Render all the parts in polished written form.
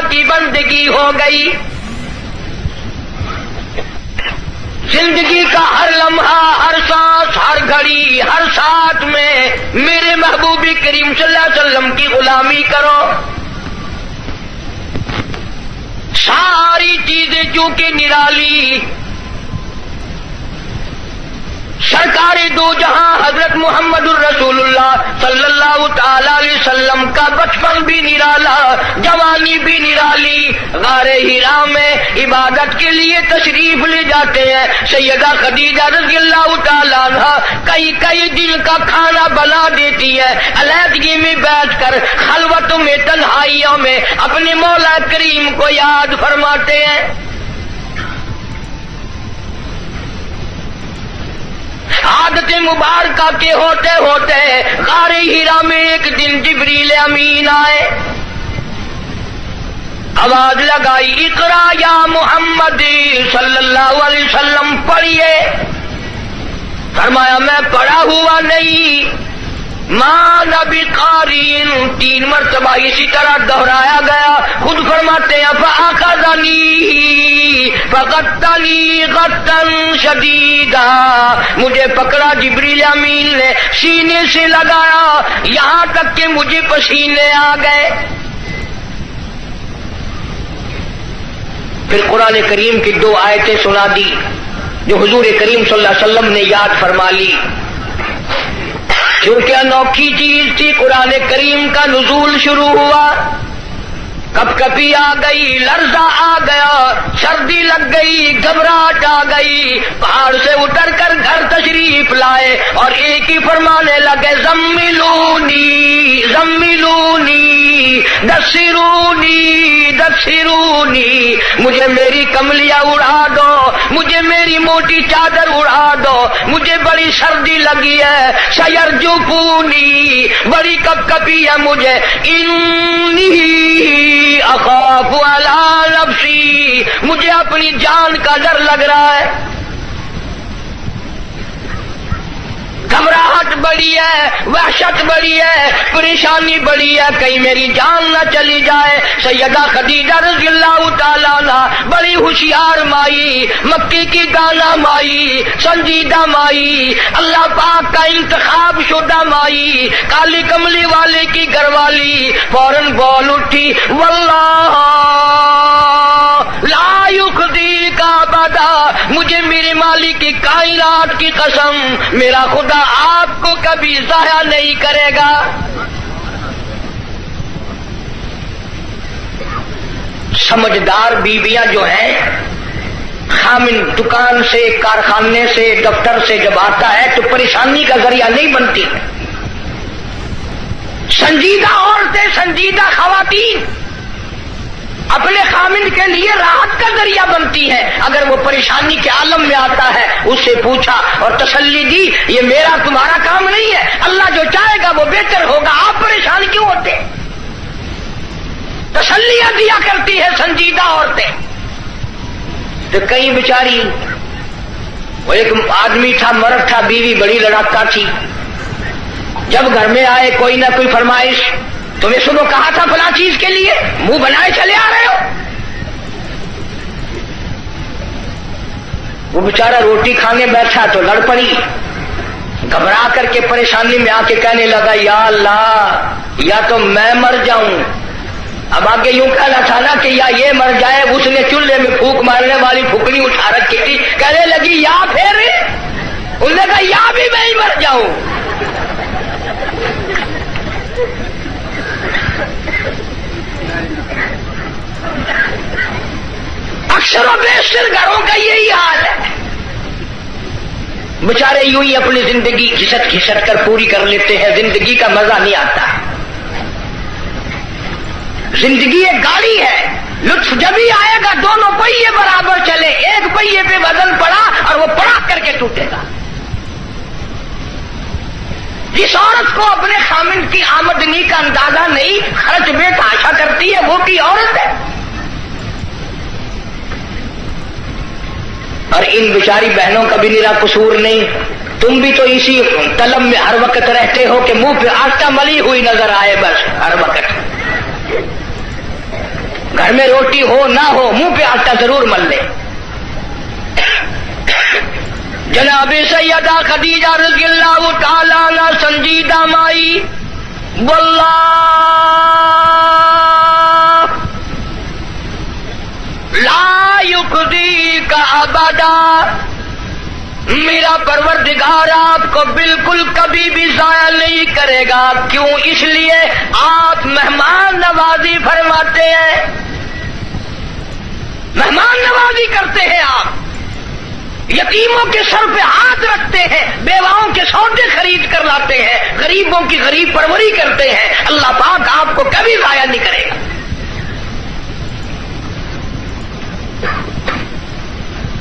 کی بندگی ہو گئی. زندگی کا ہر لمحہ، ہر سانس، ہر گھڑی، ہر ساتھ میں میرے محبوب کریم صلی اللہ علیہ وسلم کی غلامی کرو. ساری چیزیں چونکہ نرالی، سرکار دو جہاں حضرت محمد الرسول اللہ صلی اللہ تعالی علیہ وسلم کا بچپن بھی نرالا، جوانی بھی نرالی. غار حرا میں عبادت کے لیے تشریف لے جاتے ہیں. سیدہ خدیجہ رضی اللہ تعالی عنہا کئی دن کا کھانا بنا دیتی ہے. علیحدگی میں بیٹھ کر خلوتوں میں، تنہائیوں میں اپنے مولا کریم کو یاد فرماتے ہیں. عادت مبارکہ کے ہوتے ہوتے غار حرا میں ایک دن جبریل امین آئے. آواز لگائی، اقرا یا محمد صلی اللہ علیہ وسلم، پڑھیے. فرمایا میں پڑھا ہوا نہیں. ماں نبی قارئ، 3 مرتبہ اسی طرح دہرایا گیا. خود فرماتے ہیں فأخذنی فغطنی غطا شدیدا، مجھے پکڑا جبریل امین نے، سینے سے لگایا یہاں تک کہ مجھے پسینے آ گئے. پھر قرآن کریم کی 2 آیتیں سنا دی جو حضور کریم صلی اللہ علیہ وسلم نے یاد فرما لی. کیونکہ انوکھی چیز تھی، قرآن کریم کا نزول شروع ہوا. کپ کپی آ گئی، لرزہ آ گیا، سردی لگ گئی، گھبراہٹ آ گئی. پہاڑ سے اتر کر گھر تشریف لائے اور ایک ہی فرمانے لگے، زملونی زملونی دثرونی دثرونی، مجھے میری کملیاں اڑا دو، مجھے میری موٹی چادر اڑا دو، مجھے بڑی سردی لگی ہے. سیرجفونی، بڑی کپ کپی ہے مجھے. انی اخاف علی نفسی، مجھے اپنی جان کا ڈر لگ رہا ہے. گھبراہٹ بڑی ہے، وحشت بڑی ہے، پریشانی بڑی ہے، کہیں میری جان نہ چلی جائے. سیدہ خدیجہ رضی اللہ تعالیٰ عنہ بڑی ہوشیار مائی، مکی کی دانا مائی، سنجیدہ مائی، اللہ پاک کا انتخاب شدہ مائی، کالی کملی والے کی گھر والی، فوراً بول اٹھی، واللہ لا یخزی کا بدا، مجھے میرے مالک کی کائنات کی قسم، میرا خدا آپ کو کبھی ضائع نہیں کرے گا. سمجھدار بیویاں جو ہیں، خامن دکان سے، کارخانے سے، دفتر سے جب آتا ہے تو پریشانی کا ذریعہ نہیں بنتی. سنجیدہ عورتیں، سنجیدہ خواتین اپنے خامن کے لیے راحت کا ذریعہ بنتی ہے. اگر وہ پریشانی کے عالم میں آتا ہے، اس سے پوچھا اور تسلی دی، یہ میرا تمہارا کام نہیں ہے، اللہ جو چاہے گا وہ بہتر ہوگا، آپ پریشان کیوں ہوتے؟ تسلیاں دیا کرتی ہے سنجیدہ عورتیں. تو کئی بیچاری، وہ ایک آدمی تھا، مرد تھا، بیوی بڑی لڑاکا تھی. جب گھر میں آئے کوئی نہ کوئی فرمائش، تمہیں صبح کہا تھا فلاں چیز کے لیے، منہ بنائے چلے آ رہے ہو. وہ بیچارہ روٹی کھانے بیٹھا تو لڑ پڑی، گھبرا کر کے پریشانی میں آ کے کہنے لگا، یا اللہ، یا تو میں مر جاؤں. اب آگے یوں کہنا تھا نا کہ یا یہ مر جائے. اس نے چولہے میں پھونک مارنے والی پھکڑی اٹھا رکھی تھی، کہنے لگی یا پھر، انہوں نے کہا یا بھی میں ہی مر جاؤں. اکثر و بیشتر گھروں کا یہی حال ہے. بیچارے یوں ہی اپنی زندگی گھسٹ گھسٹ کر پوری کر لیتے ہیں. زندگی کا مزہ نہیں آتا. زندگی ایک گاڑی ہے، لطف جب ہی آئے گا دونوں پہیے برابر چلے. ایک پہیے پہ وزن پڑا اور وہ پڑا کر کے ٹوٹے گا. جس عورت کو اپنے خامن کی آمدنی کا اندازہ نہیں، خرچ بے تحاشا کرتی ہے، وہ کی عورت ہے. اور ان بیچاری بہنوں کا بھی میرا قصور نہیں. تم بھی تو اسی طلب میں ہر وقت رہتے ہو کہ منہ پہ آٹا ملی ہوئی نظر آئے، بس ہر وقت گھر میں روٹی ہو نہ ہو منہ پہ آٹا ضرور مل لے. جناب سیدہ خدیجہ رضی اللہ تعالی عنہ سنجیدہ مائی واللہ لا یخزیک ابدا، میرا پروردگار آپ کو بالکل کبھی بھی ضائع نہیں کرے گا. کیوں؟ اس لیے آپ مہمان نوازی فرماتے ہیں، مہمان نوازی کرتے ہیں، آپ یتیموں کے سر پہ ہاتھ رکھتے ہیں، بیواؤں کے سودے خرید کر لاتے ہیں، غریبوں کی غریب پروری کرتے ہیں. اللہ پاک آپ کو کبھی ضائع نہیں کرے گا.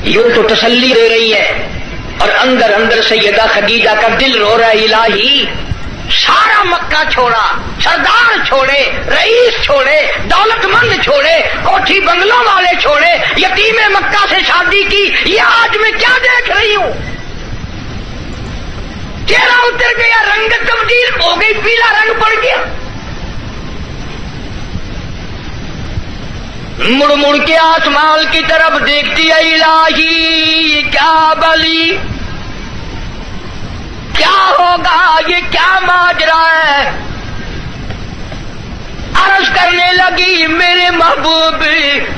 یوں تو تسلی دے رہی ہے اور اندر اندر سیدہ خدیجہ کا دل رو رہا ہے، الہی سارا مکہ چھوڑا، سردار چھوڑے، رئیس چھوڑے، دولت مند چھوڑے، کوٹھی بنگلوں والے چھوڑے، یتیم مکہ سے شادی کی، یہ آج میں کیا دیکھ رہی ہوں؟ چہرہ اتر گیا، رنگ تبدیل ہو گئی، پیلا رنگ پڑ گیا. مڑ مڑ کے آسمان کی طرف دیکھتی ہے، الہی کیا بلی، کیا ہوگا، یہ کیا ماجرا ہے؟ عرض کرنے لگی، میرے محبوب،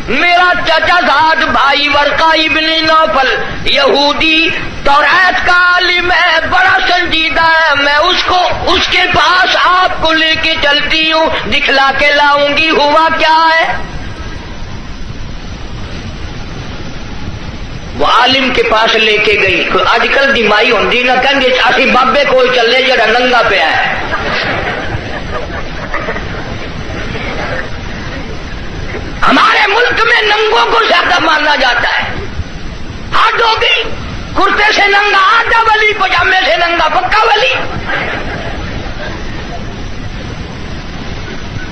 میرا چچا زاد بھائی ورقہ ابن نوفل یہودی توریت کا عالم ہے، بڑا سنجیدہ ہے، میں اس کے پاس آپ کو لے کے چلتی ہوں، دکھلا کے لاؤں گی. ہوا کیا ہے؟ وہ عالم کے پاس لے کے گئی. آج کل دی مائی ہوندی نہ کہیں گے اسی بابے کو چلے جڑا ننگا پیا ہے. ہمارے ملک میں ننگوں کو زیادہ مانا جاتا ہے. حد ہو گئی، کرتے سے ننگا آدھا ولی، پجامے سے ننگا پکا ولی.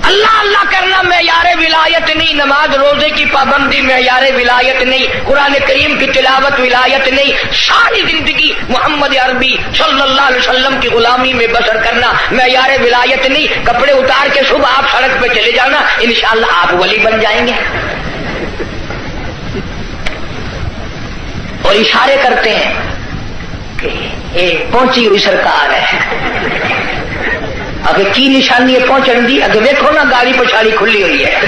اللہ اللہ کرنا معیار ولایت نہیں، نماز روزے کی پابندی معیار ولایت نہیں، قرآن کریم کی تلاوت ولایت نہیں. ساری زندگی محمد عربی صلی اللہ علیہ وسلم کی غلامی میں بسر کرنا معیار ولایت نہیں. کپڑے اتار کے صبح آپ سڑک پہ چلے جانا، انشاءاللہ آپ ولی بن جائیں گے. اور اشارے کرتے ہیں کہ پہنچی ہوئی سرکار ہے. اگر کی نشانی ہے پہنچن دی، اگر دیکھو نا گاڑی پچھاڑی کھلی ہوئی ہے.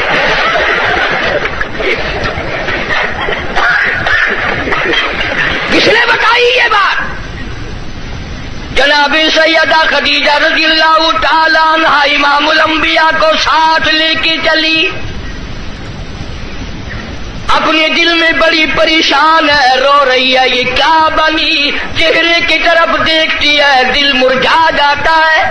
کس نے بتائی یہ بات؟ جناب سیدہ خدیجہ رضی اللہ تعالی عنہا امام الانبیاء کو ساتھ لے کے چلی. اپنے دل میں بڑی پریشان ہے، رو رہی ہے، یہ کیا بنی؟ چہرے کی طرف دیکھتی ہے، دل مرجھا جاتا ہے.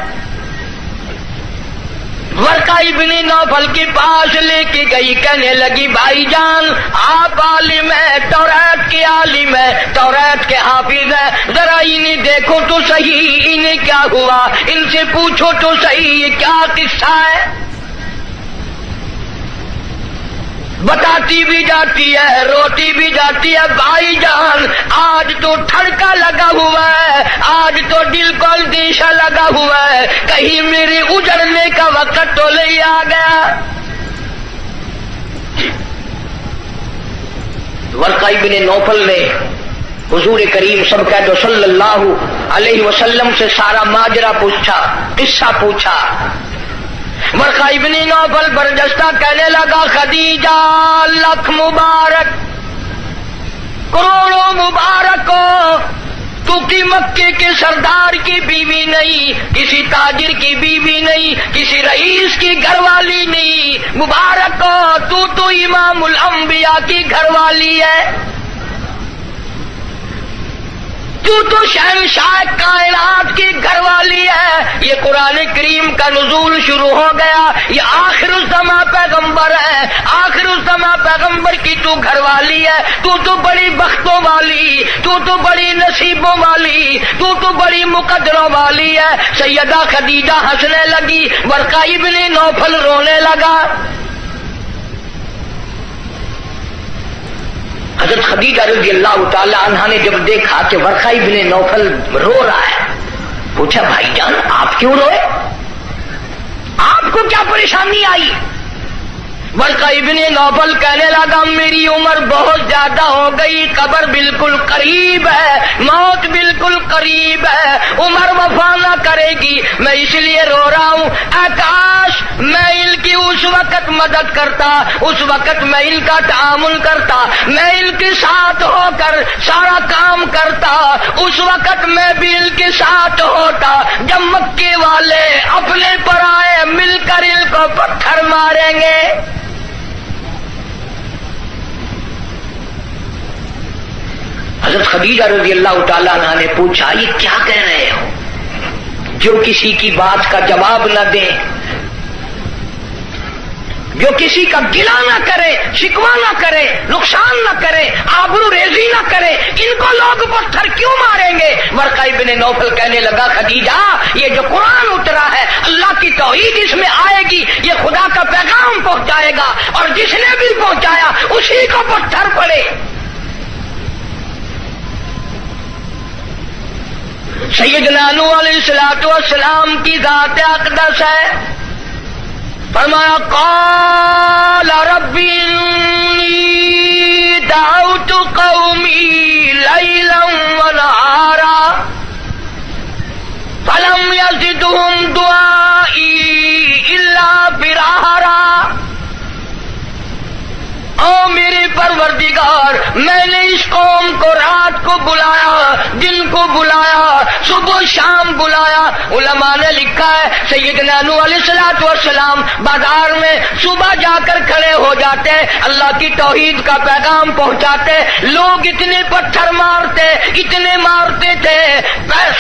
ورقہ ابن نوفل کے پاس لے کے گئی، کہنے لگی بھائی جان آپ عالم ہیں، توریت کے عالم ہیں، توریت کے حافظ ہیں، ذرا انہیں دیکھو تو صحیح، انہیں کیا ہوا، ان سے پوچھو تو صحیح یہ کیا قصہ ہے. بتاتی بھی جاتی ہے، روتی بھی جاتی ہے. بھائی جان آج تو ٹھڑکا لگا ہوا ہے، آج تو دل کو اندیشہ لگا ہوا ہے، کہیں میرے اجڑنے کا وقت تو نہیں آ گیا. ورقہ ابن نوفل نے حضور کریم سب کہہ دو صلی اللہ علیہ وسلم سے سارا ماجرا پوچھا، قصہ پوچھا. ورقہ ابن نوفل برجستہ کہنے لگا خدیجہ لکھ مبارک، کروڑوں مبارک ہو، تو کی مکے کے سردار کی بیوی نہیں، کسی تاجر کی بیوی نہیں، کسی رئیس کی گھر والی نہیں. مبارک ہو، تو امام الانبیاء کی گھر والی ہے، تو شہنشاہ کائنات کی گھر والی ہے. یہ قرآن کریم کا نزول شروع ہو گیا، یہ آخر الزماں پیغمبر ہے، آخر الزماں پیغمبر کی تو گھر والی ہے. تو بڑی بختوں والی، تو بڑی نصیبوں والی، تو بڑی مقدروں والی ہے. سیدہ خدیجہ ہنسنے لگی، ورقہ ابن نوفل رونے لگا. حضرت خدیجہ رضی اللہ تعالی عنہا نے جب دیکھا کہ ورقہ ابن نوفل رو رہا ہے، پوچھا بھائی جان آپ کیوں روئے، آپ کو کیا پریشانی آئی؟ ورقہ ابن نوفل کہنے لگا میری عمر بہت زیادہ ہو گئی، قبر بالکل قریب ہے، موت بالکل قریب ہے، عمر وفا نہ کرے گی، میں اس لیے رو رہا ہوں۔ کاش میں ان کی اس وقت مدد کرتا، اس وقت میں ان کا تعامل کرتا، میں ان کے ساتھ ہو کر سارا کام کرتا، اس وقت میں بھی ان کے ساتھ ہوتا جب مکے والے اپنے پر آئے، مل کر ان کو پتھر ماریں گے۔ حضرت خدیجہ رضی اللہ تعالیٰ عنہ نے پوچھا یہ کیا کہہ رہے ہو، جو کسی کی بات کا جواب نہ دیں، جو کسی کا گلہ نہ کرے، شکوہ نہ کرے، نقصان نہ کرے، آبرو ریزی نہ کرے، ان کو لوگ پتھر کیوں ماریں گے؟ ورقہ ابن نوفل کہنے لگا خدیجہ یہ جو قرآن اترا ہے اللہ کی توحید اس میں آئے گی، یہ خدا کا پیغام پہنچائے گا، اور جس نے بھی پہنچایا اسی کو پتھر پڑے۔ سیدنا نوح علیہ السلام کی ذات اقدس ہے، فرمایا قال رب انی دعوت قومی لیلا ونہارا فلم یزدہم دعائی الا فرارا۔ او میرے پروردگار میں نے اس قوم کو رات کو بلایا، دن کو بلایا، صبح شام بلایا۔ علماء نے لکھا ہے سیدنا نوح علیہ السلام بازار میں صبح جا کر کھڑے ہو جاتے، اللہ کی توحید کا پیغام پہنچاتے، لوگ اتنے پتھر مارتے، اتنے مارتے تھے،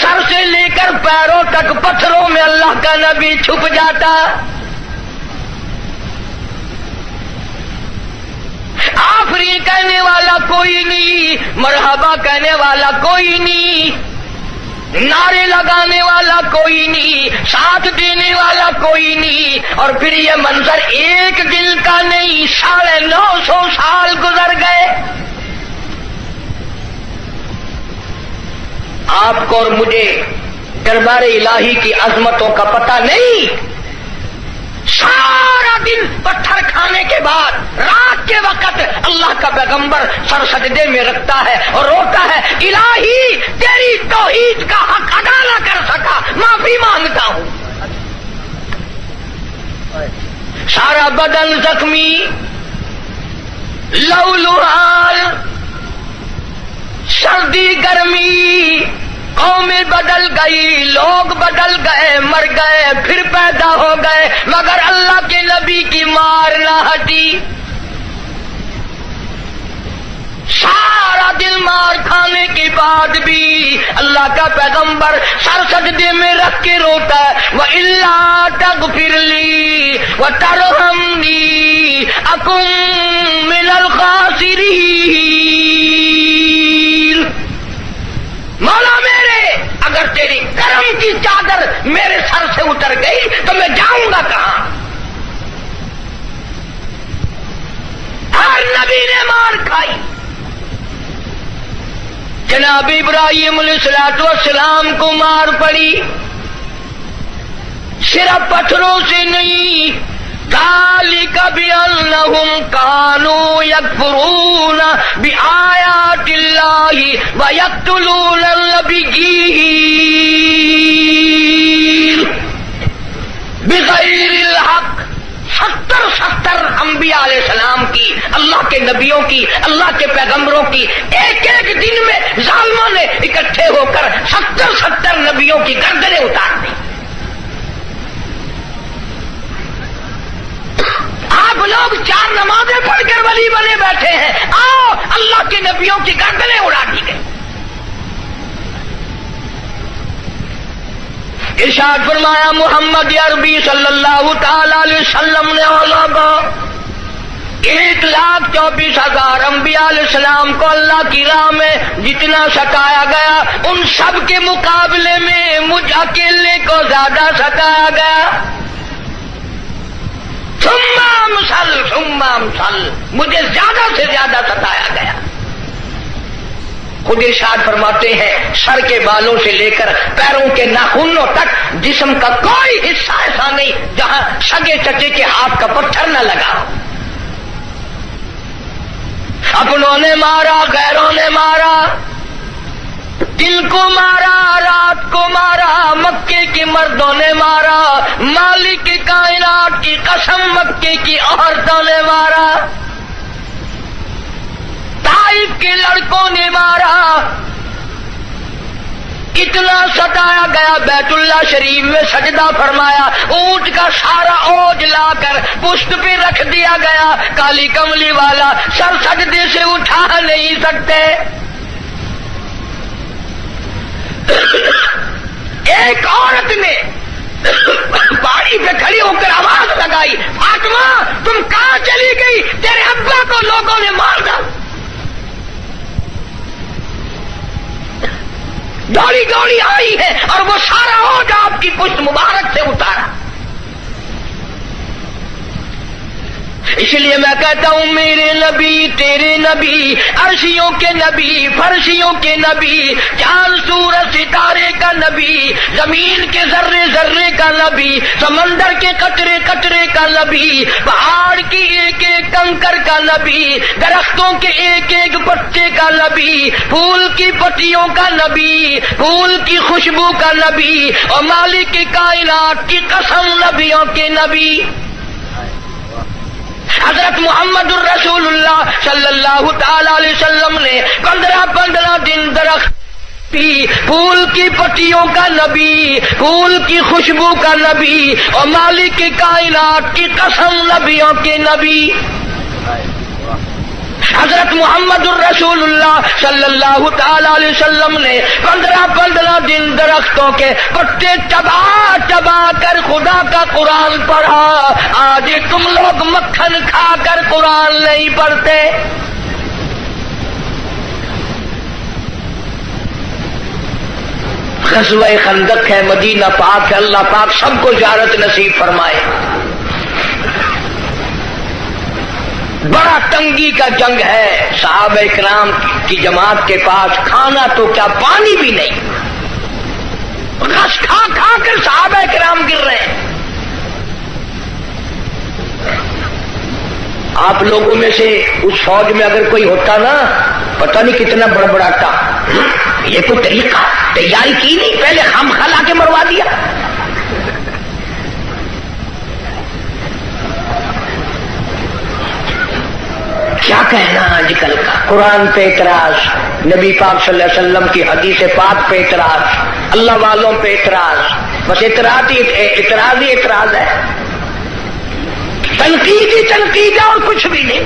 سر سے لے کر پیروں تک پتھروں میں اللہ کا نبی چھپ جاتا۔ آفرین کہنے والا کوئی نہیں، مرحبا کہنے والا کوئی نہیں، نعرے لگانے والا کوئی نہیں، ساتھ دینے والا کوئی نہیں، اور پھر یہ منظر ایک دن کا نہیں، 950 سال گزر گئے۔ آپ کو اور مجھے دربار الہی کی عظمتوں کا پتہ نہیں۔ سارا دن پتھر کھانے کے بعد رات کے وقت اللہ کا پیغمبر سر سجدے میں رکھتا ہے اور روتا ہے الہی تیری توحید کا حق ادا نہ کر سکا، معافی مانگتا ہوں۔ سارا بدن زخمی، لہولہال، سردی گرمی، قومیں بدل گئی، لوگ بدل گئے، مر گئے، پھر پیدا ہو گئے، مگر اللہ کے نبی کی مار نہ ہٹی۔ سارا دن مار کھانے کے بعد بھی اللہ کا پیغمبر سر سجدے میں رکھ کے روتا ہے وَإِلَّا تَغْفِرْ لِي وَتَرْحَمْنِي أَكُن مِّنَ الْخَاسِرِينَ۔ مولا میرے اگر تیری کرم کی چادر میرے سر سے اتر گئی تو میں جاؤں گا کہاں؟ ہر نبی نے مار کھائی، جناب ابراہیم علیہ السلام کو مار پڑی، صرف پتھروں سے نہیں، ذالک بأنہم کانوا یکفرون بآیات اللہ ویقتلون النبیین بغیر الحق۔ 70 انبیاء علیہ السلام کی، اللہ کے نبیوں کی، اللہ کے پیغمبروں کی ایک ایک دن میں ظالموں نے اکٹھے ہو کر 70 نبیوں کی گردنیں اتار دی۔ آپ لوگ 4 نمازیں پڑھ کر ولی بنے بیٹھے ہیں، آؤ اللہ کے نبیوں کی گردنیں اڑا دی گئی۔ ارشاد فرمایا محمد عربی صلی اللہ تعالی علیہ وسلم نے 1,24,000 انبیاء علیہ السلام کو اللہ کی راہ میں جتنا ستایا گیا ان سب کے مقابلے میں مجھ اکیلے کو زیادہ ستایا گیا۔ ثم امثل، مجھے زیادہ سے زیادہ ستایا گیا۔ خود ارشاد فرماتے ہیں سر کے بالوں سے لے کر پیروں کے ناخنوں تک جسم کا کوئی حصہ ایسا نہیں جہاں سگے چچے کے ہاتھ کا پتھر نہ لگا ہو۔ اپنوں نے مارا، غیروں نے مارا، دن کو مارا، رات کو مارا، مکے کے مردوں نے مارا، مالک کائنات کی قسم مکے کی عورتوں نے مارا، طائف کے لڑکوں نے مارا، اتنا ستایا گیا بیت اللہ شریف میں سجدہ فرمایا، اونٹ کا سارا اوج لا کر پشت پہ رکھ دیا گیا، کالی کملی والا سر سجدے سے اٹھا نہیں سکتے۔ ایک عورت نے پہاڑی پہ کھڑی ہو کر آواز لگائی، فاطمہ تم کہاں چلی گئی؟ تیرے ابا کو لوگوں نے مار ڈالا۔ دوڑی دوڑی آئی ہے اور وہ سارا اوج آپ کی پشت مبارک سے اتارا۔ اس لیے میں کہتا ہوں میرے نبی تیرے نبی، عرشیوں کے نبی، فرشیوں کے نبی، چاند سورج ستارے کا نبی، زمین کے ذرے ذرے کا نبی، سمندر کے قطرے قطرے کا نبی، پہاڑ کی ایک ایک کنکر کا نبی، درختوں کے ایک ایک پتے کا نبی، پھول کی پتیوں کا نبی، پھول کی خوشبو کا نبی، اور مالک کائنات کی قسم نبیوں کے نبی حضرت محمد الرسول اللہ صلی اللہ تعالی علیہ وسلم نے 15 دن درخت پھول کی پتیوں کا نبی، پھول کی خوشبو کا نبی، اور مالک کائنات کی قسم نبیوں کے نبی حضرت محمد الرسول اللہ صلی اللہ تعالی علیہ وسلم نے 15 دن درختوں کے پتے چبا کر خدا کا قرآن پڑھا۔ آج تم لوگ مکھن کھا کر قرآن نہیں پڑھتے۔ غزوہ خندق ہے، مدینہ پاک ہے، اللہ پاک سب کو زیارت نصیب فرمائے۔ بڑا تنگی کا جنگ ہے، صحابہ کرام کی جماعت کے پاس کھانا تو کیا پانی بھی نہیں، رس کھا کھا کر صحابہ کرام گر رہے ہیں۔ آپ لوگوں میں سے اس فوج میں اگر کوئی ہوتا نا، پتہ نہیں کتنا بڑبڑاتا، یہ کوئی طریقہ تیاری کی نہیں، پہلے خام خلا کے مروا دیا۔ کیا کہنا آج کل کا، قرآن پہ اعتراض، نبی پاک صلی اللہ علیہ وسلم کی حدیث پاک پہ اعتراض، اللہ والوں پہ اعتراض، بس اعتراض ہی اعتراض ہے، تنقید ہی تنقید ہے اور کچھ بھی نہیں۔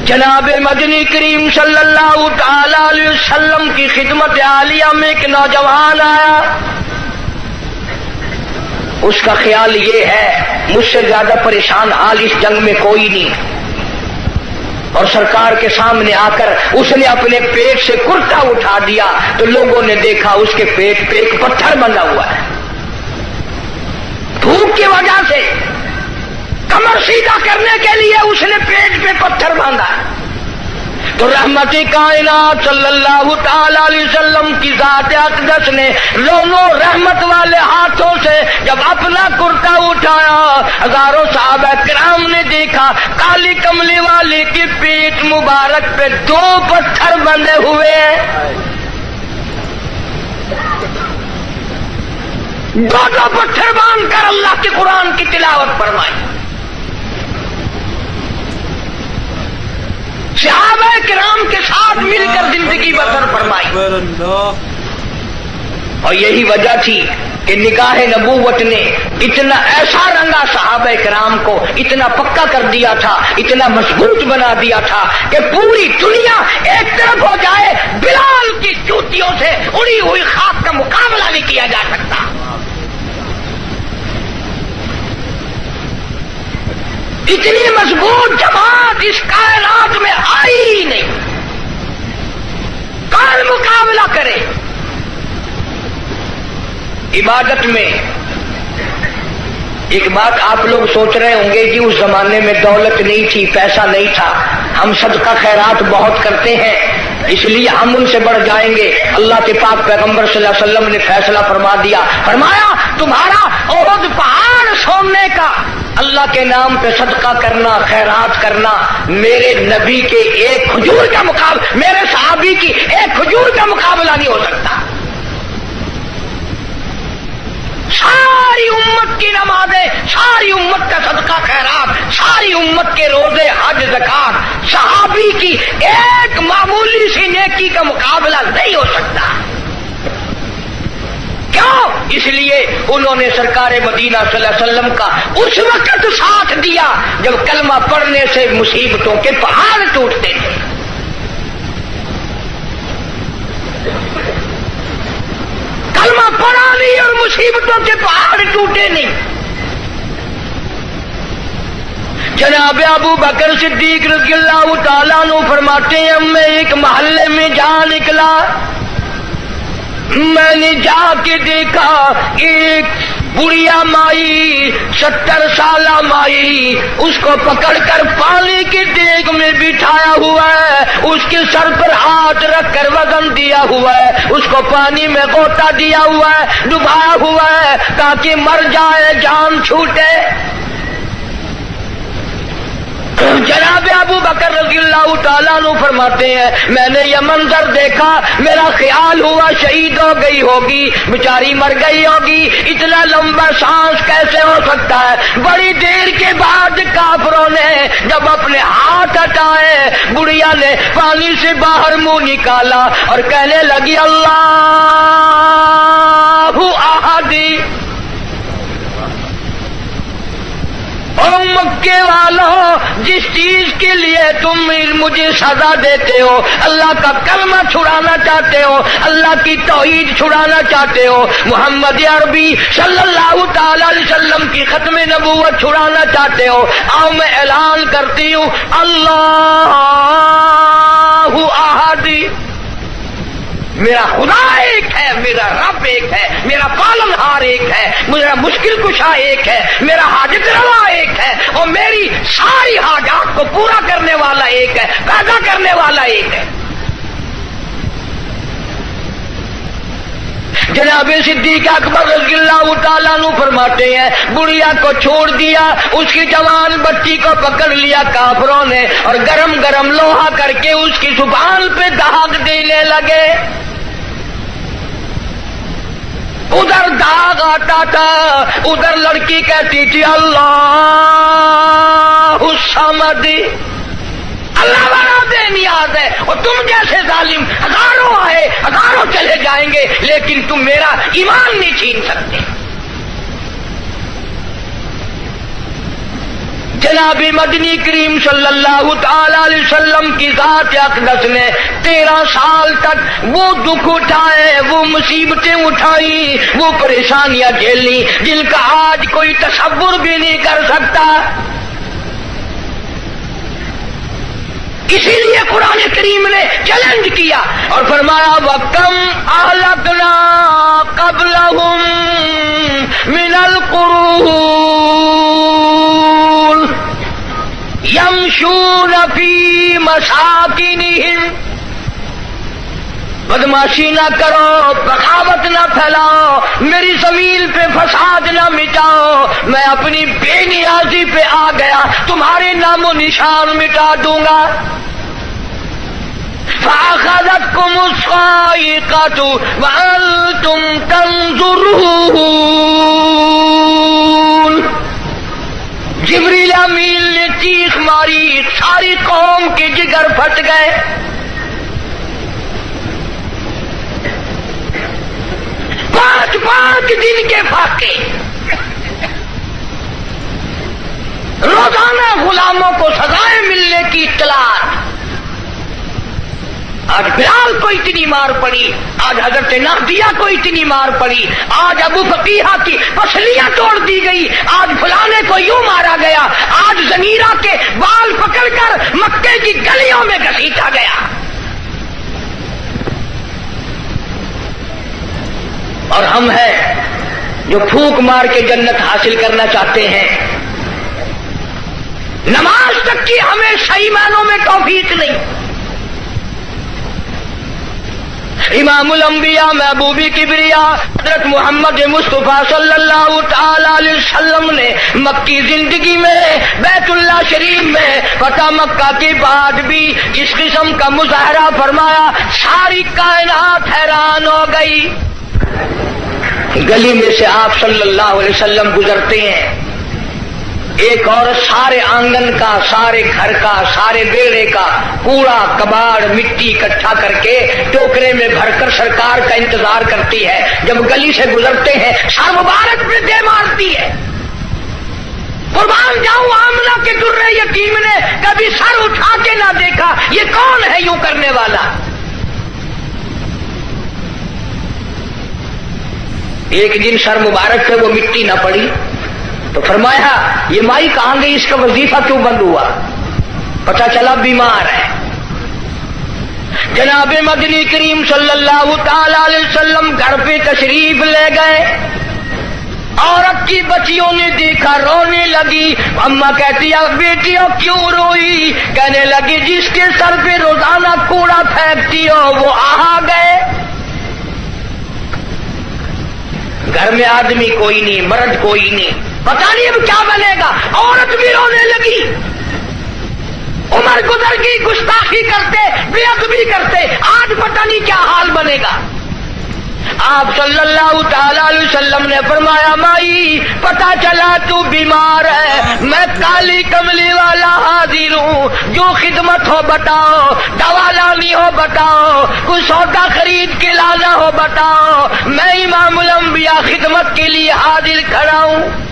جناب مدنی کریم صلی اللہ تعالی علیہ وسلم کی خدمت عالیہ میں ایک نوجوان آیا، اس کا خیال یہ ہے مجھ سے زیادہ پریشان حال اس جنگ میں کوئی نہیں، اور سرکار کے سامنے آ کر اس نے اپنے پیٹ سے کرتا اٹھا دیا تو لوگوں نے دیکھا اس کے پیٹ پہ ایک پتھر بندھا ہوا ہے، بھوک کی وجہ سے کمر سیدھا کرنے کے لیے اس نے پیٹ پہ پتھر باندھا۔ تو رحمت کائنات صلی اللہ تعالی علیہ وسلم کی ذات اقدس نے دونوں رحمت والے ہاتھوں سے جب اپنا کرتا اٹھایا، ہزاروں صحابہ کرام نے دیکھا کالی کملی والے کے پیٹ مبارک پہ 2 پتھر بندھے ہوئے ہیں، 2 پتھر باندھ کر اللہ کے قرآن کی تلاوت فرمائی۔ صحابہ کرام کے ساتھ مل کر زندگی بسر فرمائی، اور یہی وجہ تھی کہ نگاہ نبوت نے اتنا ایسا رنگا صحابہ کرام کو، اتنا پکا کر دیا تھا، اتنا مضبوط بنا دیا تھا کہ پوری دنیا ایک طرف ہو جائے، بلال کی جوتیوں سے اڑی ہوئی خاک کا مقابلہ نہیں کیا جا سکتا۔ اتنی مضبوط جماعت اس کائنات میں آئی ہی نہیں، کون مقابلہ کرے؟ عبادت میں ایک بات آپ لوگ سوچ رہے ہوں گے، جی اس زمانے میں دولت نہیں تھی، پیسہ نہیں تھا، ہم صدقہ خیرات بہت کرتے ہیں اس لیے ہم ان سے بڑھ جائیں گے۔ اللہ کے پاک پیغمبر صلی اللہ علیہ وسلم نے فیصلہ فرما دیا، فرمایا تمہارا احد پہاڑ سونے کا اللہ کے نام پہ صدقہ کرنا، خیرات کرنا میرے نبی کے ایک کھجور کا مقابلہ، میرے صحابی کی ایک کھجور کا مقابلہ نہیں ہو سکتا۔ ساری امت کی نمازیں، ساری امت کا صدقہ خیرات، ساری امت کے روزے، حج، زکات صحابی کی ایک معمولی سی نیکی کا مقابلہ نہیں ہو سکتا۔ کیوں؟ اس لیے انہوں نے سرکار مدینہ صلی اللہ علیہ وسلم کا اس وقت ساتھ دیا جب کلمہ پڑھنے سے مصیبتوں کے پہاڑ ٹوٹتے تھے۔ کلمہ پڑھا نہیں اور مصیبتوں کے پہاڑ ٹوٹے نہیں۔ جناب ابو بکر صدیق رضی اللہ تعالیٰ عنہ فرماتے ہیں میں ایک محلے میں جا نکلا، میں نے جا کے دیکھا ایک بڑھیا مائی، 70 سالہ مائی، اس کو پکڑ کر پانی کے دیگ میں بٹھایا ہوا ہے، اس کے سر پر ہاتھ رکھ کر وزن دیا ہوا ہے، اس کو پانی میں غوطہ دیا ہوا ہے، ڈبایا ہوا ہے تاکہ مر جائے، جان چھوٹے۔ جناب ابو بکر رضی اللہ تعالیٰ عنہ فرماتے ہیں میں نے یہ منظر دیکھا، میرا خیال ہوا شہید ہو گئی ہوگی، بیچاری مر گئی ہوگی، اتنا لمبا سانس کیسے ہو سکتا ہے۔ بڑی دیر کے بعد کافروں نے جب اپنے ہاتھ ہٹائے، بڑھیا نے پانی سے باہر منہ نکالا اور کہنے لگی اللہ احدی۔ او مکے والوں، جس چیز کے لیے تم مجھے سزا دیتے ہو، اللہ کا کلمہ چھڑانا چاہتے ہو، اللہ کی توحید چھڑانا چاہتے ہو، محمد عربی صلی اللہ تعالی علیہ وسلم کی ختم نبوت چھڑانا چاہتے ہو، آؤ میں اعلان کرتی ہوں اللہ احد۔ میرا خدا ایک ہے، میرا رب ایک ہے، میرا پالنہار ایک ہے، میرا مشکل کشا ایک ہے، میرا حاجت روا ایک ہے، اور میری ساری حاجات کو پورا کرنے والا ایک ہے، پیدا کرنے والا ایک ہے۔ جناب صدیق اکبر رضی اللہ تعالیٰ عنہ فرماتے ہیں بڑھیا کو چھوڑ دیا، اس کی جوان بچی کو پکڑ لیا کافروں نے اور گرم گرم لوہا کر کے اس کی زبان پہ داغ دینے لگے۔ ادھر داغ آتا تھا، ادھر لڑکی کہتی تھی اللہ الصمد، اللہ والا بے نیاز ہے، اور تم جیسے ظالم ہزاروں آئے ہزاروں چلے جائیں گے لیکن تم میرا ایمان نہیں چھین سکتے۔ جناب مدنی کریم صلی اللہ تعالی علیہ وسلم کی ذات اقدس نے 13 سال تک وہ دکھ اٹھائے، وہ مصیبتیں اٹھائی، وہ پریشانیاں جھیلی جن کا آج کوئی تصور بھی نہیں کر سکتا۔ اسی لیے قرآن کریم نے چیلنج کیا اور فرمایا وَكَمْ أَهْلَكْنَا قَبْلَهُمْ مِنَ الْقُرُونِ يَمْشُونَ فِي مَسَاكِنِهِمْ۔ بدماشی نہ کرو، بغاوت نہ پھیلاؤ، میری زمین پہ فساد نہ مٹاؤ، میں اپنی بے نیازی پہ آ گیا، تمہارے نام و نشان مٹا دوں گا۔ فَأَخَذَتْكُمُ الصَّاعِقَةُ وَأَنْتُمْ تَنْظُرُونَ۔ جبریل امین نے چیخ ماری، ساری قوم کے جگر پھٹ گئے۔ پانچ دن کے فاقے، روزانہ غلاموں کو سزائیں ملنے کی اطلاع۔ آج بلال کو اتنی مار پڑی، آج حضرت نادیہ کو اتنی مار پڑی، آج ابو فقیہہ کی پسلیاں توڑ دی گئی، آج فلانے کو یوں مارا گیا، آج زنیرہ کے بال پکڑ کر مکے کی گلیوں میں گھسیٹا گیا۔ اور ہم ہیں جو پھونک مار کے جنت حاصل کرنا چاہتے ہیں، نماز تک کی ہمیں صحیح معنوں میں توفیق نہیں، امام الانبیاء محبوب کبریا حضرت محمد مصطفیٰ صلی اللہ تعالی علیہ وسلم نے مکی زندگی میں بیت اللہ شریف میں فتح مکہ کے بعد بھی اس قسم کا مظاہرہ فرمایا، ساری کائنات حیران ہو گئی۔ گلی میں سے آپ صلی اللہ علیہ وسلم گزرتے ہیں، ایک عورت سارے آنگن کا، سارے گھر کا، سارے بیڑے کا کوڑا کباڑ مٹی اکٹھا کر کے ٹوکرے میں بھر کر سرکار کا انتظار کرتی ہے۔ جب گلی سے گزرتے ہیں سر مبارک پہ دے مارتی ہے۔ قربان جاؤں آمنہ کے درے یتیم نے کبھی سر اٹھا کے نہ دیکھا، یہ کون ہے یوں کرنے والا؟ ایک دن سر مبارک پہ وہ مٹی نہ پڑی تو فرمایا یہ مائی کہاں گئی، اس کا وظیفہ کیوں بند ہوا؟ پتہ چلا بیمار ہے۔ جناب مدنی کریم صلی اللہ تعالی علیہ وسلم گھر پہ تشریف لے گئے، عورت کی بچیوں نے دیکھا رونے لگی۔ اماں کہتی ہے بیٹیوں کیوں روئی؟ کہنے لگی جس کے سر پہ روزانہ کوڑا پھینکتی ہو وہ آ گئے۔ گھر میں آدمی کوئی نہیں، مرد کوئی نہیں، پتہ نہیں اب کیا بنے گا۔ عورت بھی رونے لگی۔ عمر گزر گئی، گستاخی کرتے، بے ادبی کرتے، آج پتہ نہیں کیا حال بنے گا۔ آپ صلی اللہ تعالی علیہ وسلم نے فرمایا مائی پتہ چلا تو بیمار ہے، میں کالی کملی والا حاضر ہوں، جو خدمت ہو بتاؤ، دوا لانی ہو بتاؤ، کوئی سودا خرید کے لانا ہو بتاؤ، میں امام الانبیاء خدمت کے لیے حاضر کھڑا ہوں۔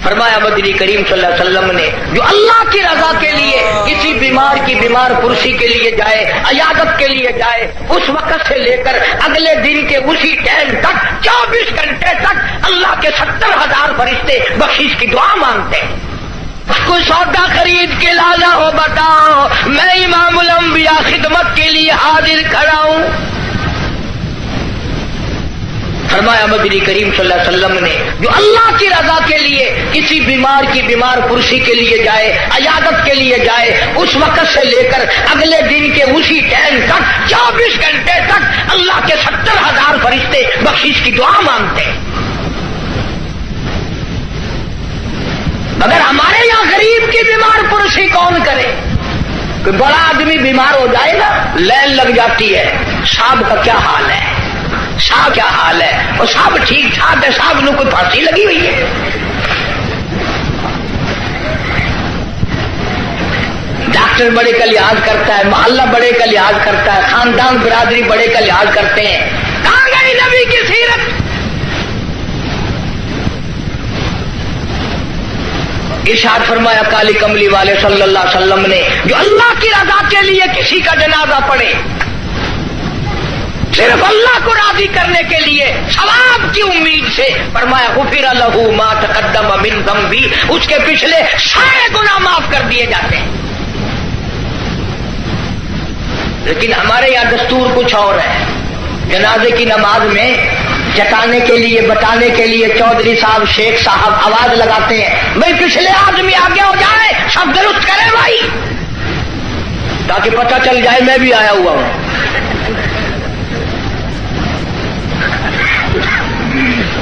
فرمایا مدنی کریم صلی اللہ علیہ وسلم نے جو اللہ کی رضا کے لیے کسی بیمار کی بیمار پرسی کے لیے جائے، عیادت کے لیے جائے، اس وقت سے لے کر اگلے دن کے اسی ٹائم تک 24 گھنٹے تک اللہ کے 70,000 فرشتے بخشش کی دعا مانگتے ہیں۔ کوئی سودا خرید کے لانا ہو بتاؤ، میں امام الانبیاء خدمت کے لیے حاضر کھڑا ہوں۔ فرمایا مدنی کریم صلی اللہ علیہ وسلم نے جو اللہ کی رضا کے لیے کسی بیمار کی بیمار پرسی کے لیے جائے، عیادت کے لیے جائے، اس وقت سے لے کر اگلے دن کے اسی ٹائم تک 24 گھنٹے تک اللہ کے 70,000 فرشتے بخشش کی دعا مانگتے ہیں۔ مگر ہمارے یہاں غریب کی بیمار پرسی کون کرے؟ کوئی بڑا آدمی بیمار ہو جائے نا لائن لگ جاتی ہے، صاحب کا کیا حال ہے، صاحب کیا حال ہے، اور صاحب ٹھیک ٹھاک ہے، صاحب نے کوئی پھانسی لگی ہوئی ہے۔ ڈاکٹر بڑے کا لحاظ کرتا ہے، محلہ بڑے کا لحاظ کرتا ہے، خاندان برادری بڑے کا لحاظ کرتے ہیں۔ کہاں گئی نبی کی سیرت؟ ارشاد فرمایا کالی کملی والے صلی اللہ علیہ وسلم نے جو اللہ کی رضا کے لیے کسی کا جنازہ پڑھے، صرف اللہ کو راضی کرنے کے لیے ثواب کی امید سے، فرمایا غفر لہ ما تقدم من ذنبی، اس کے پچھلے سارے گناہ معاف کر دیے جاتے ہیں۔ لیکن ہمارے یہاں دستور کچھ اور ہے۔ جنازے کی نماز میں جتانے کے لیے بتانے کے لیے چودھری صاحب شیخ صاحب آواز لگاتے ہیں بھائی پچھلے آدمی آگے ہو جائے، سب درست کرے بھائی، تاکہ پتہ چل جائے میں بھی آیا ہوا ہوں۔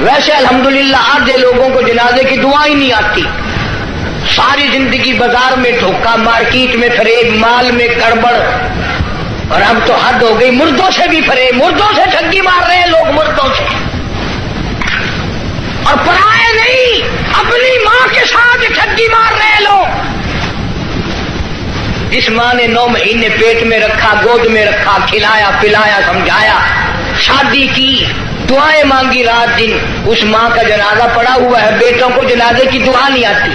ویسے الحمدللہ آدھے لوگوں کو جنازے کی دعا ہی نہیں آتی، ساری زندگی بازار میں دھوکہ، مارکیٹ میں فریب، مال میں گڑبڑ، اور اب تو حد ہو گئی، مردوں سے بھی فریب، مردوں سے ٹھگی مار رہے ہیں لوگ، مردوں سے، اور پرائے نہیں اپنی ماں کے ساتھ ٹھگی مار رہے ہیں لوگ۔ جس ماں نے 9 مہینے پیٹ میں رکھا، گود میں رکھا، کھلایا پلایا سمجھایا، شادی کی، دعائیں مانگی رات دن، اس ماں کا جنازہ پڑا ہوا ہے، بیٹوں کو جنازے کی دعا نہیں آتی،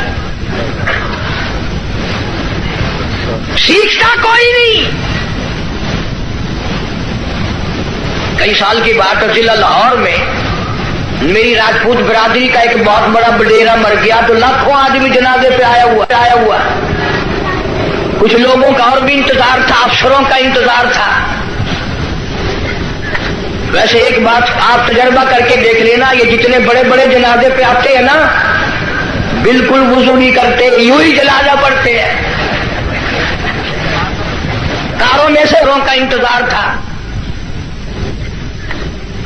سیکھتا کوئی نہیں۔ کئی سال کی بات ہے، ضلع لاہور میں میری راجپوت برادری کا ایک بہت بڑا بڈیرا مر گیا تو لاکھوں آدمی جنازے پہ آیا ہوا، کچھ لوگوں کا اور بھی انتظار تھا، افسروں کا انتظار تھا۔ ویسے ایک بات آپ تجربہ کر کے دیکھ لینا، یہ جتنے بڑے بڑے جنازے پہ آتے ہیں نا، بالکل وضو نہیں کرتے، یوں ہی جنازہ پڑھتے ہیں۔ کاروں میں سے روں کا انتظار تھا.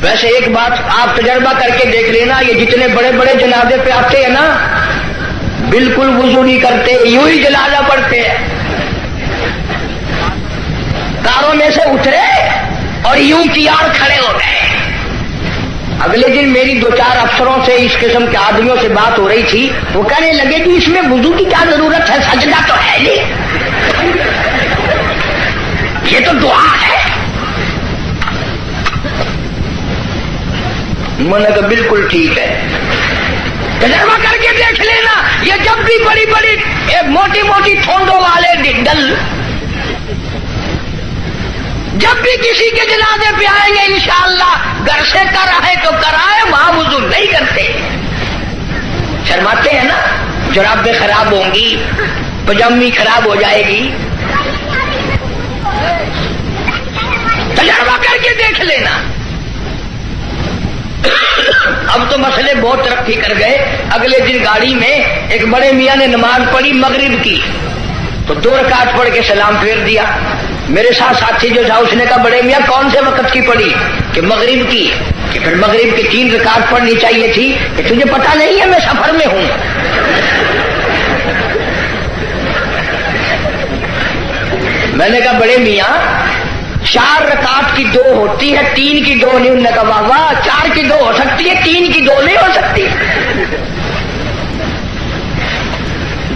ویسے ایک بات آپ تجربہ کر کے دیکھ لینا، یہ جتنے بڑے بڑے جنازے پہ آتے ہیں نا، بالکل وضو نہیں کرتے، یوں ہی جنازہ پڑھتے ہیں. کاروں میں سے اترے اور یوں تیار کھڑے ہو گئے. اگلے دن میری 2-4 افسروں سے اس قسم کے آدمیوں سے بات ہو رہی تھی. وہ کہنے لگے کہ اس میں وضو کی کیا ضرورت ہے، سجدہ تو ہے نہیں، یہ تو دعا ہے. میں نے کہا بالکل ٹھیک ہے، تجربہ کر کے دیکھ لینا. یہ جب بھی بڑی بڑی موٹی موٹی ٹھونڈوں والے ڈل جب بھی کسی کے جنازے پہ آئیں گے انشاءاللہ گھر سے کر آئے تو کرائے، وہاں وضو نہیں کرتے. شرماتے ہیں نا، جرابیں خراب ہوں گی، پجامی خراب ہو جائے گی. تجربہ کر کے دیکھ لینا. اب تو مسئلے بہت ترقی کر گئے. اگلے دن گاڑی میں ایک بڑے میاں نے نماز پڑھی مغرب کی، تو 2 رکعت پڑھ کے سلام پھیر دیا. میرے ساتھ ساتھی جو تھا اس نے کہا بڑے میاں کون سے وقت کی پڑھی؟ کہ مغرب کی. کہ پھر مغرب کی 3 رکعت پڑھنی چاہیے تھی. کہ تجھے پتا نہیں ہے میں سفر میں ہوں. میں نے کہا بڑے میاں 4 رکعت کی 2 ہوتی ہے، 3 کی 2 نہیں. انہوں نے کہا واہ واہ، 4 کی 2 ہو سکتی ہے، 3 کی 2 نہیں ہو سکتی.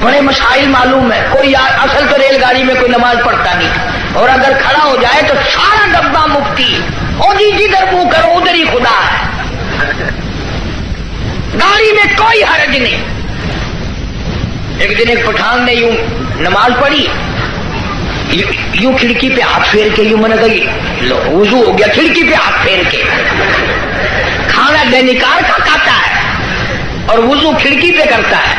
بڑے مسائل معلوم ہے. کوئی اصل تو ریل گاڑی میں کوئی نماز پڑھتا نہیں، اور اگر کھڑا ہو جائے تو سارا ڈبہ مفتی، اور جی جدھر منہ کرو ادھر ہی خدا ہے. گاڑی میں کوئی حرج نہیں. ایک دن ایک پٹھان نے یوں نماز پڑھی، یوں کھڑکی پہ ہاتھ پھیر کے، یوں میں نے کہا لو وضو ہو گیا، کھڑکی پہ ہاتھ پھیر کے. کھانا دینکار کا کھاتا ہے اور وضو کھڑکی پہ کرتا ہے.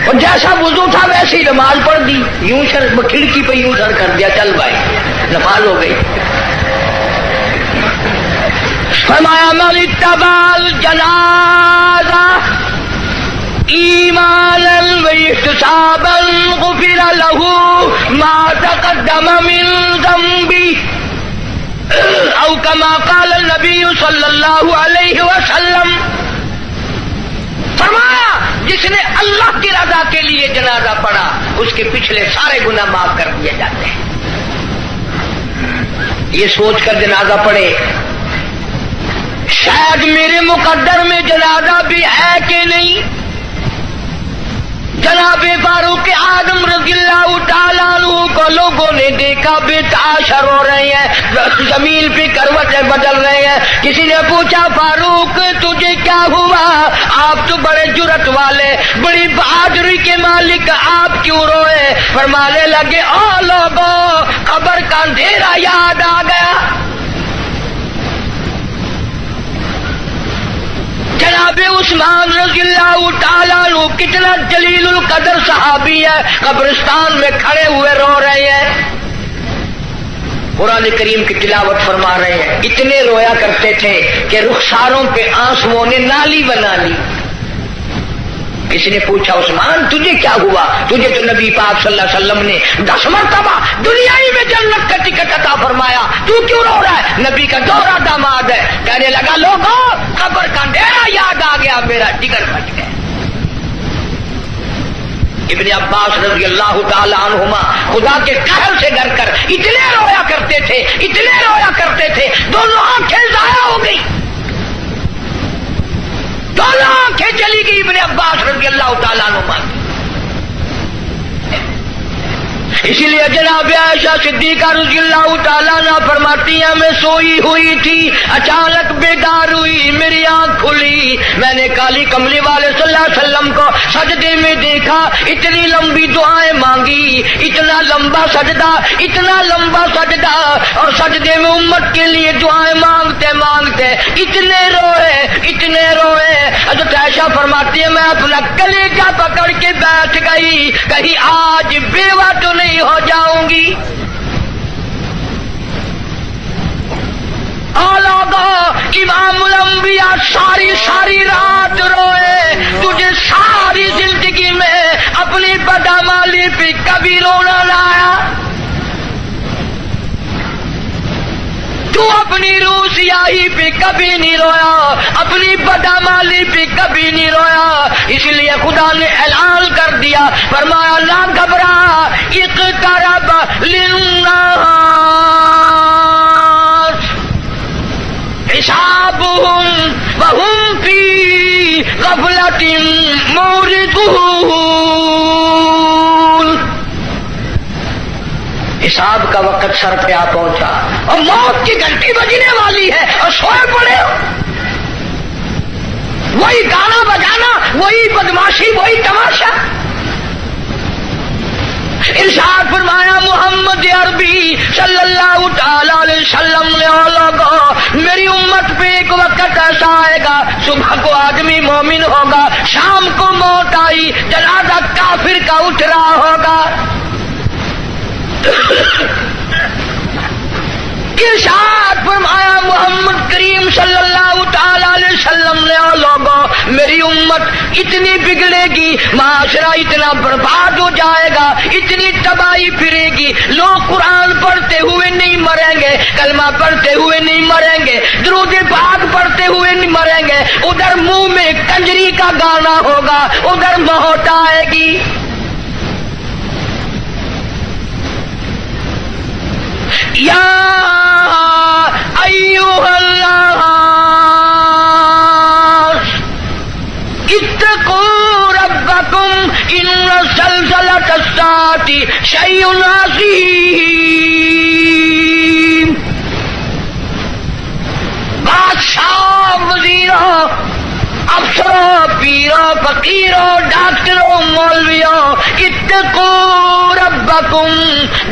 اور جیسا وضو تھا ویسے ہی نماز پڑھ دی. یوں سر کھڑکی پہ یوں سر کر دیا، چل بھائی نماز ہو گئی. فرمایا من اتبع الجنازہ ایمانا واحتسابا غفر له ما تقدم من ذنبه او كما قال النبی صلی اللہ علیہ وسلم. فرمایا جس نے اللہ کی رضا کے لیے جنازہ پڑھا اس کے پچھلے سارے گناہ معاف کر دیے جاتے ہیں. یہ سوچ کر جنازہ پڑھے شاید میرے مقدر میں جنازہ بھی ہے کہ نہیں. جناب فاروق اعظم رضی اللہ تعالیٰ عنہ کو لوگوں نے دیکھا بے تاشر ہو رہے ہیں، زمین پہ کروٹیں بدل رہے ہیں. کسی نے پوچھا فاروق تجھے کیا ہوا؟ آپ تو بڑے جرت والے، بڑی بہادری کے مالک، آپ کیوں روئے؟ فرمانے لگے او لوگوں قبر کا اندھیرا یاد آ گیا. جناب عثمان رضی اللہ تعالیٰ عنہ کتنا جلیل القدر صحابی ہے، قبرستان میں کھڑے ہوئے رو رہے ہیں، قرآن کریم کی تلاوت فرما رہے ہیں. اتنے رویا کرتے تھے کہ رخساروں پہ آنسوؤں نے نالی بنا لی. کسی نے پوچھا عثمان تجھے کیا ہوا؟ تجھے تو نبی پاک صلی اللہ علیہ وسلم نے 10 مرتبہ دنیائی میں جنت کا ٹکٹ عطا فرمایا، تو کیوں رو رہا ہے؟ نبی کا دوہرا داماد ہے. کہنے لگا لوگوں قبر کا اندھیرا یاد آ گیا، میرا جگر بچ گیا. ابن عباس رضی اللہ تعالی عنہما خدا کے قہر سے ڈر کر اتنے رویا کرتے تھے، اتنے رویا کرتے تھے، دونوں آنکھیں ضائع ہو گئی، دونوں آنکھیں چلی گئی ابن عباس رضی اللہ تعالیٰ عنہما. اسی لیے جناب عائشہ صدیقہ رضی اللہ تعالیٰ عنہ فرماتی ہیں میں سوئی ہوئی تھی، اچانک بیدار ہوئی، میری آنکھ کھلی، میں نے کالی کملی والے صلی اللہ علیہ وسلم کو سجدے میں دیکھا، اتنی لمبی دعائیں مانگی، اتنا لمبا سجدہ، اتنا لمبا سجدہ، اور سجدے میں امت کے لیے دعائیں مانگتے مانگتے اتنے روئے، اتنے روئے. حضرت عائشہ فرماتی ہے میں اپنا کلیجہ پکڑ کے بیٹھ گئی، کہیں آج بیوہ تو نہیں ہو جاؤں گی. امام الانبیاء ساری رات روئے، تجھے ساری زندگی میں اپنی بدعمالی پہ کبھی رونا نہ آیا؟ تو اپنی روح سیاہی پہ کبھی نہیں رویا، اپنی بدعمالی پہ کبھی نہیں رویا، اس لیے خدا نے اعلان کر دیا، فرمایا نہ گھبرا، اقترب للناس حسابهم وهم في غفلة معرضون۔ حساب کا وقت سر پہ آ پہنچا اور موت کی گھنٹی بجنے والی ہے اور سوئے پڑے ہو، وہی گانا بجانا، وہی بدماشی، وہی تماشا۔ ارشاد فرمایا محمد عربی صلی اللہ تعالی علیہ وسلم نے لوگوں، میری امت پہ ایک وقت ایسا آئے گا، صبح کو آدمی مومن ہوگا، شام کو موت آئی جنازہ کافر کا اٹھ رہا ہوگا۔ ارشاد فرمایا محمد کریم صلی اللہ تعالی علیہ وسلم نے لوگوں، میری امت اتنی بگڑے گی، معاشرہ اتنا برباد ہو جائے گا، اتنی تباہی پھرے گی، لوگ قرآن پڑھتے ہوئے نہیں مریں گے، کلمہ پڑھتے ہوئے نہیں مریں گے، درود پاک پڑھتے ہوئے نہیں مریں گے، ادھر منہ میں کنجری کا گانا ہوگا، ادھر موت آئے گی۔ یا ایھا الناس اتقوا ربکم ان زلزلۃ الساعۃ شیء عظیم۔ بادشاہ، وزیروں، افسروں، پیروں، فقیروں، ڈاکٹروں، مولویوں، اتقوا ربکم،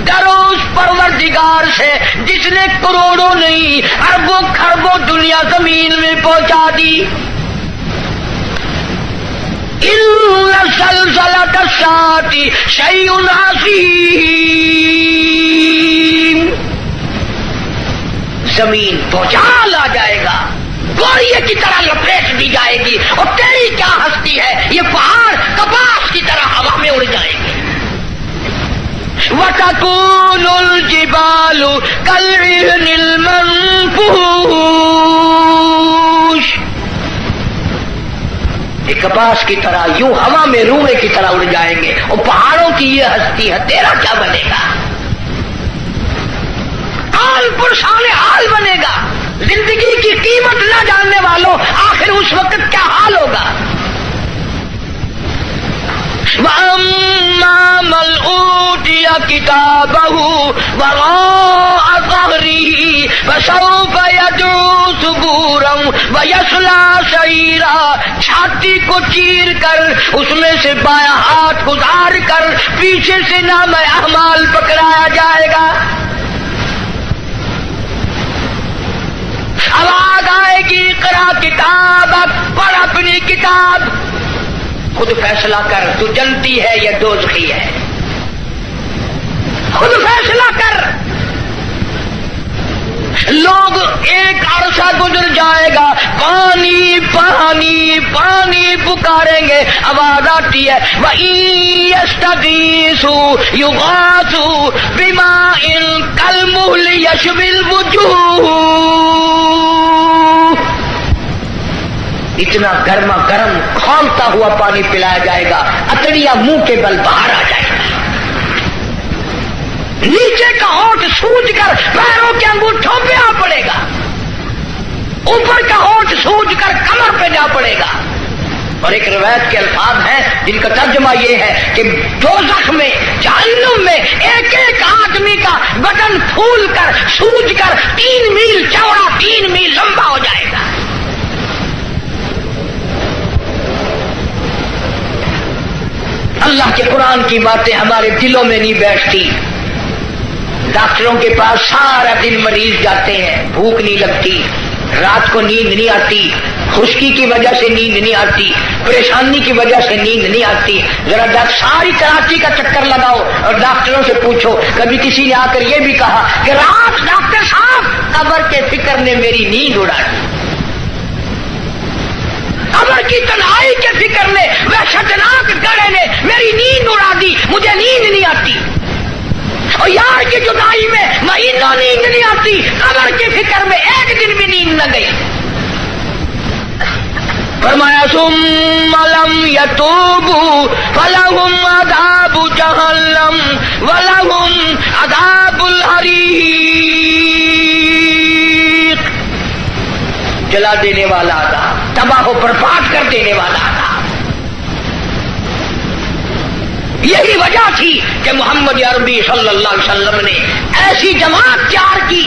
ڈرو اس پروردگار سے جس نے کروڑوں نہیں اربوں خربوں دنیا زمین میں پہنچا دی۔ ان زلزلۃ الساعۃ شیء عظیم، زمین بھوچال آ جائے گا، گوریے کی طرح لپیٹ دی جائے گی، اور تیری کیا ہستی ہے، یہ پہاڑ کپاس کی طرح ہوا میں اڑ جائیں گے۔ وَتَكُونُ الْجِبَالُ كَالْعِهْنِ الْمَنفُوشِ، یہ کپاس کی طرح یوں ہوا میں روئے کی طرح اڑ جائیں گے، اور پہاڑوں کی یہ ہستی ہے، تیرا کیا بنے گا؟ حال پرشان حال بنے گا۔ زندگی کی قیمت نہ جاننے والوں، آخر اس وقت کیا حال ہوگا؟ وَأَمَّا مَنْ أُوتِيَ كِتَابَهُ وَرَاءَ ظَهْرِهِ فَسَوْفَ يَدْعُو ثُبُورًا وَيَصْلَىٰ سَعِيرًا، چھاتی کو چیر کر اس میں سے بایاں ہاتھ گزار کر پیچھے سے نام اعمال پکڑایا جائے گا۔ آواز آئے گی اقرا کتابک، پڑھ اپنی کتاب، خود فیصلہ کر، تو جنتی ہے یا دوزخی ہے، خود فیصلہ کر۔ لوگ ایک عرصہ گزر جائے گا، پانی پانی پانی پکاریں گے، آواز آتی ہے وَإِن يَسْتَغِيثُوا يُغَاثُوا بِمَاءٍ كَالْمُهْلِ يَشْوِي الْوُجُوهَ، اتنا گرما گرم کھولتا ہوا پانی پلایا جائے گا، اتڑیاں منہ کے بل باہر آ جائے گا، نیچے کا ہونٹ سوج کر پیروں کے انگوٹھوں پہ آ پڑے گا، اوپر کا ہونٹ سوج کر کمر پہ جا پڑے گا۔ اور ایک روایت کے الفاظ ہیں جن کا ترجمہ یہ ہے کہ دوزخ میں، جہنم میں ایک ایک آدمی کا بدن پھول کر سوج کر 3 میل چوڑا 3 میل لمبا ہو جائے گا۔ اللہ کے قرآن کی باتیں ہمارے دلوں میں نہیں بیٹھتی۔ ڈاکٹروں کے پاس سارا دن مریض جاتے ہیں، بھوک نہیں لگتی، رات کو نیند نہیں آتی، خشکی کی وجہ سے نیند نہیں آتی، پریشانی کی وجہ سے نیند نہیں آتی۔ ذرا ساری کراچی کا چکر لگاؤ اور ڈاکٹروں سے پوچھو، کبھی کسی نے آ کر یہ بھی کہا کہ رات ڈاکٹر صاحب قبر کے فکر نے میری نیند اڑا دی، قبر کی تنہائی کے فکر نے، وحشتناک گڑھے نے میری نیند اڑا دی، مجھے نیند نہیں آتی، اور یار کی جدائی میں مہینوں نیند نہیں آتی، قبر کی فکر میں ایک دن بھی نیند نہ گئی. فرمایا ثم لم يتوبوا فلهم عذاب جہنم ولهم عذاب الحریق. جلا دینے والا عذاب، تباہ و برباد کر دینے والا عذاب. یہی وجہ تھی کہ محمد عربی صلی اللہ علیہ وسلم نے ایسی جماعت تیار کی،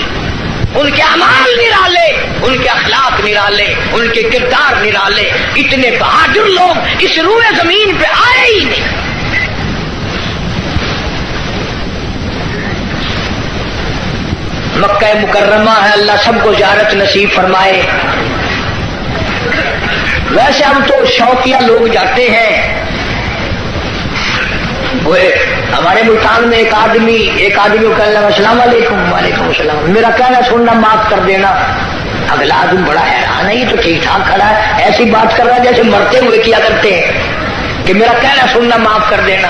ان کے اعمال نرالے، ان کے اخلاق نرالے، ان کے کردار نرالے. اتنے بہادر لوگ اس روئے زمین پہ آئے ہی نہیں. مکہ مکرمہ ہے، اللہ سب کو زیارت نصیب فرمائے. ویسے ہم تو شوقیہ لوگ جاتے ہیں. وہ ہمارے ملتان میں ایک آدمی کو کہنا السلام علیکم. وعلیکم السلام. میرا کہنا سننا معاف کر دینا. اگلا آدمی بڑا حیران ہے، یہ تو ٹھیک ٹھاک کھڑا ہے، ایسی بات کر رہا ہے جیسے مرتے ہوئے کیا کرتے ہیں کہ میرا کہنا سننا معاف کر دینا.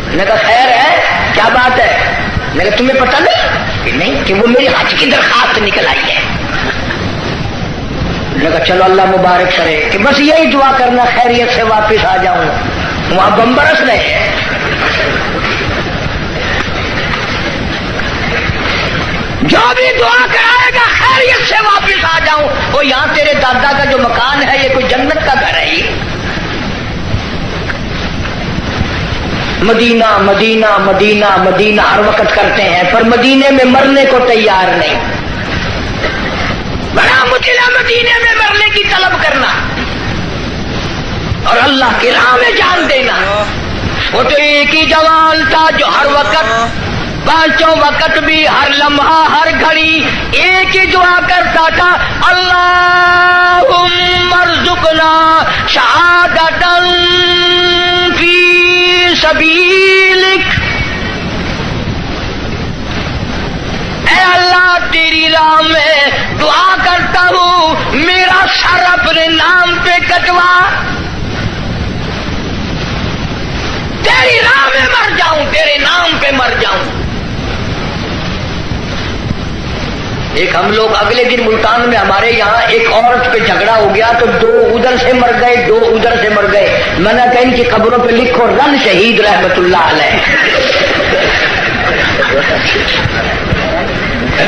میں نے کہا خیر ہے، کیا بات ہے؟ میں نے کہا تمہیں پتہ نہیں کہ وہ میری حج کی درخواست نکل آئی ہے. میں نے کہا چلو اللہ مبارک کرے کہ بس یہی دعا کرنا خیریت سے واپس آ جاؤں. وہاں بم برس رہے ہیں. جو بھی دعا کرائے گا خیریت سے واپس آ جاؤں. وہ یہاں تیرے دادا کا جو مکان ہے یہ کوئی جنت کا گھر ہے. مدینہ مدینہ مدینہ مدینہ ہر وقت کرتے ہیں، پر مدینے میں مرنے کو تیار نہیں. بڑا مشکل ہے مدینے میں مرنے کی طلب کرنا اور اللہ کی راہ میں جان دینا. وہ تو ایک ہی جوان تھا جو ہر وقت، پانچوں وقت بھی، ہر لمحہ ہر گھڑی ایک ہی دعا کرتا تھا، اللہم ارزقنا شہادۃ فی سبیلک. اے اللہ تیری راہ میں دعا کرتا ہوں میرا سر اپنے نام پہ کٹوا، تیری راہ میں مر جاؤں، تیرے نام پہ مر جاؤں. ایک ہم لوگ اگلے دن ملتان میں ہمارے یہاں ایک عورت پہ جھگڑا ہو گیا تو 2 ادھر سے مر گئے، 2 ادھر سے مر گئے. میں نے کہا ان کی قبروں پہ لکھو رن شہید رحمت اللہ علیہ.